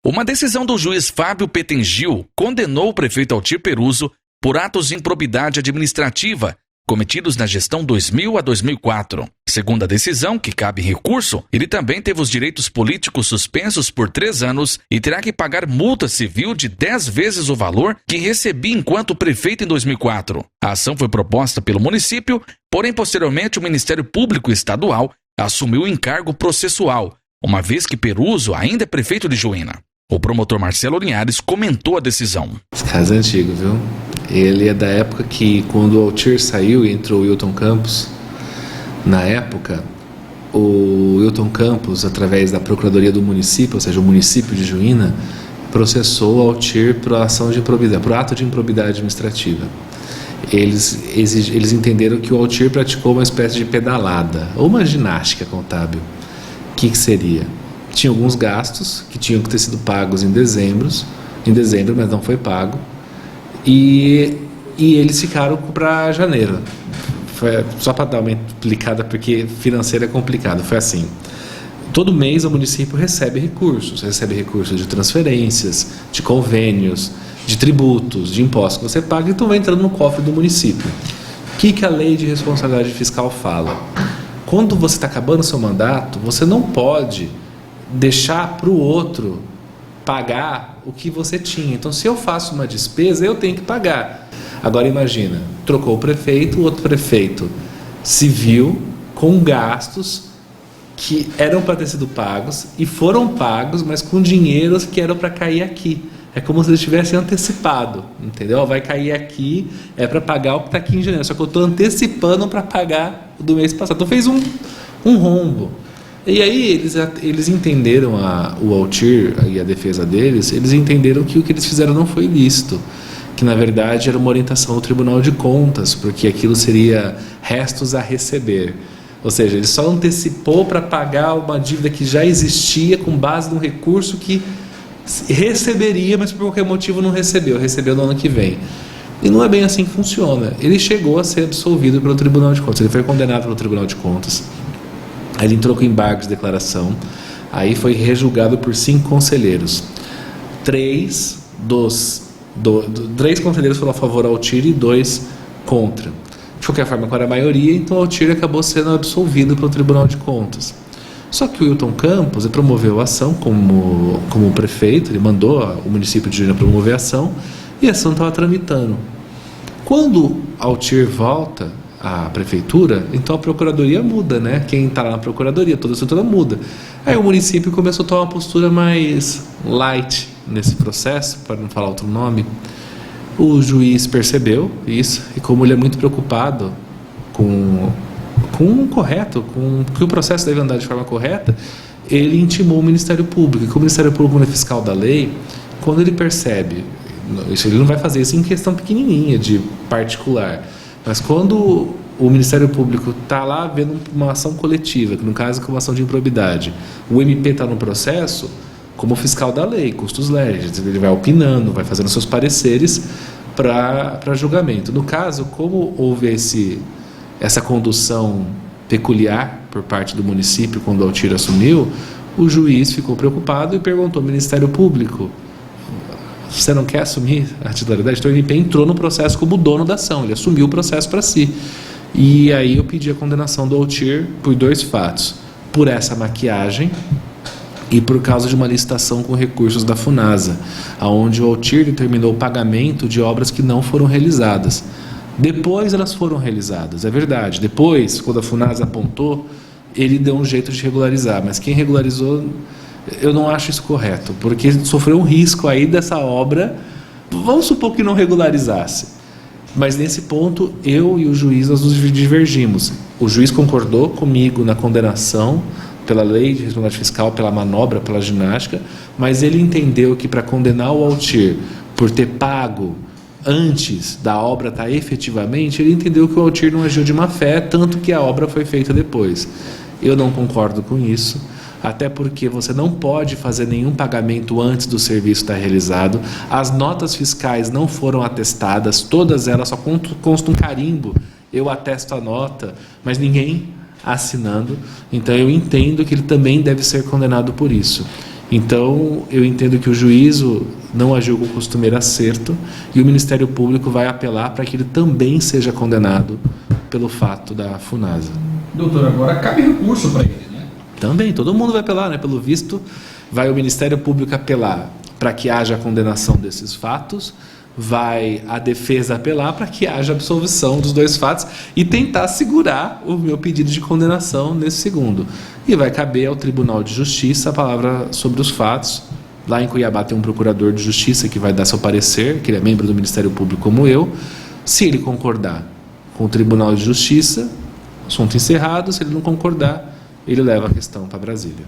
Uma decisão do juiz Fábio Petengil condenou o prefeito Altir Peruso por atos de improbidade administrativa cometidos na gestão 2000 a 2004. Segundo a decisão, que cabe em recurso, ele também teve os direitos políticos suspensos por 3 anos e terá que pagar multa civil de 10 vezes o valor que recebia enquanto prefeito em 2004. A ação foi proposta pelo município, porém posteriormente o Ministério Público Estadual assumiu o encargo processual, uma vez que Peruso ainda é prefeito de Juína. O promotor Marcelo Linhares comentou a decisão. Esse caso é antigo, viu? Ele é da época que, quando o Altir saiu e entrou o Wilton Campos, na época, o Wilton Campos, através da Procuradoria do município, ou seja, o município de Juína, processou o Altir por ação de improbidade, por ato de improbidade administrativa. Eles entenderam que o Altir praticou uma espécie de pedalada, ou uma ginástica contábil. O que seria? Tinha alguns gastos que tinham que ter sido pagos em dezembro, mas não foi pago, e eles ficaram para janeiro. Foi, só para dar uma explicada, porque financeiro é complicado, foi assim: todo mês o município recebe recursos de transferências, de convênios, de tributos, de impostos que você paga, então vai entrando no cofre do município. O que a lei de responsabilidade fiscal fala? Quando você está acabando o seu mandato, você não pode deixar para o outro pagar o que você tinha. Então, se eu faço uma despesa, eu tenho que pagar. Agora imagina, trocou o prefeito, o outro prefeito se viu com gastos que eram para ter sido pagos e foram pagos, mas com dinheiros que eram para cair aqui. É como se eles tivessem antecipado, entendeu? Vai cair aqui, é para pagar o que está aqui em janeiro, só que eu estou antecipando para pagar o do mês passado. Então fez um rombo. E aí eles entenderam, o Altir e a defesa deles, eles entenderam que o que eles fizeram não foi lícito, que na verdade era uma orientação do Tribunal de Contas, porque aquilo seria restos a receber. Ou seja, ele só antecipou para pagar uma dívida que já existia com base num recurso que receberia, mas por qualquer motivo não recebeu no ano que vem. E não é bem assim que funciona. Ele chegou a ser absolvido pelo Tribunal de Contas, ele foi condenado pelo Tribunal de Contas. Aí ele entrou com embargo de declaração, aí foi rejulgado por 5 conselheiros. 3 conselheiros foram a favor ao Altir e 2 contra. De qualquer forma, com a maioria, então o Altir acabou sendo absolvido pelo Tribunal de Contas. Só que o Wilton Campos promoveu a ação como prefeito, ele mandou o município de Juína promover a ação, e a ação estava tramitando. Quando o Altir volta à prefeitura, então a procuradoria muda, né? Quem está lá na procuradoria, toda a estrutura muda. Aí o município começou a tomar uma postura mais light nesse processo, para não falar outro nome. O juiz percebeu isso, e como ele é muito preocupado com que o processo deve andar de forma correta, ele intimou o Ministério Público. E como o Ministério Público é fiscal da lei, quando ele percebe, ele não vai fazer isso em questão pequenininha de particular, mas quando o Ministério Público está lá vendo uma ação coletiva, que no caso é uma ação de improbidade, o MP está no processo, como fiscal da lei, custos legis, ele vai opinando, vai fazendo seus pareceres para julgamento. No caso, como houve essa condução peculiar por parte do município quando o Altir assumiu, o juiz ficou preocupado e perguntou ao Ministério Público: você não quer assumir a titularidade? Então o MP entrou no processo como dono da ação, ele assumiu o processo para si. E aí eu pedi a condenação do Altir por 2 fatos: por essa maquiagem e por causa de uma licitação com recursos da Funasa, onde o Altir determinou o pagamento de obras que não foram realizadas. Depois elas foram realizadas, é verdade. Depois, quando a Funasa apontou, ele deu um jeito de regularizar, mas quem regularizou, eu não acho isso correto, porque sofreu um risco aí dessa obra, vamos supor que não regularizasse. Mas nesse ponto, eu e o juiz, nós nos divergimos. O juiz concordou comigo na condenação pela lei de responsabilidade fiscal, pela manobra, pela ginástica, mas ele entendeu que para condenar o Altir por ter pago antes da obra estar efetivamente, ele entendeu que o Altir não agiu de má fé, tanto que a obra foi feita depois. Eu não concordo com isso, até porque você não pode fazer nenhum pagamento antes do serviço estar realizado. As notas fiscais não foram atestadas, todas elas só consta um carimbo, eu atesto a nota, mas ninguém assinando. Então eu entendo que ele também deve ser condenado por isso. Então, eu entendo que o juízo não agiu com o costumeiro acerto e o Ministério Público vai apelar para que ele também seja condenado pelo fato da FUNASA. Doutor, agora cabe recurso para ele, né? Também, todo mundo vai apelar, né? Pelo visto, vai o Ministério Público apelar para que haja a condenação desses fatos, vai a defesa apelar para que haja absolvição dos 2 fatos e tentar segurar o meu pedido de condenação nesse segundo. E vai caber ao Tribunal de Justiça a palavra sobre os fatos. Lá em Cuiabá tem um procurador de justiça que vai dar seu parecer, que ele é membro do Ministério Público como eu. Se ele concordar com o Tribunal de Justiça, assunto encerrado. Se ele não concordar, ele leva a questão para Brasília.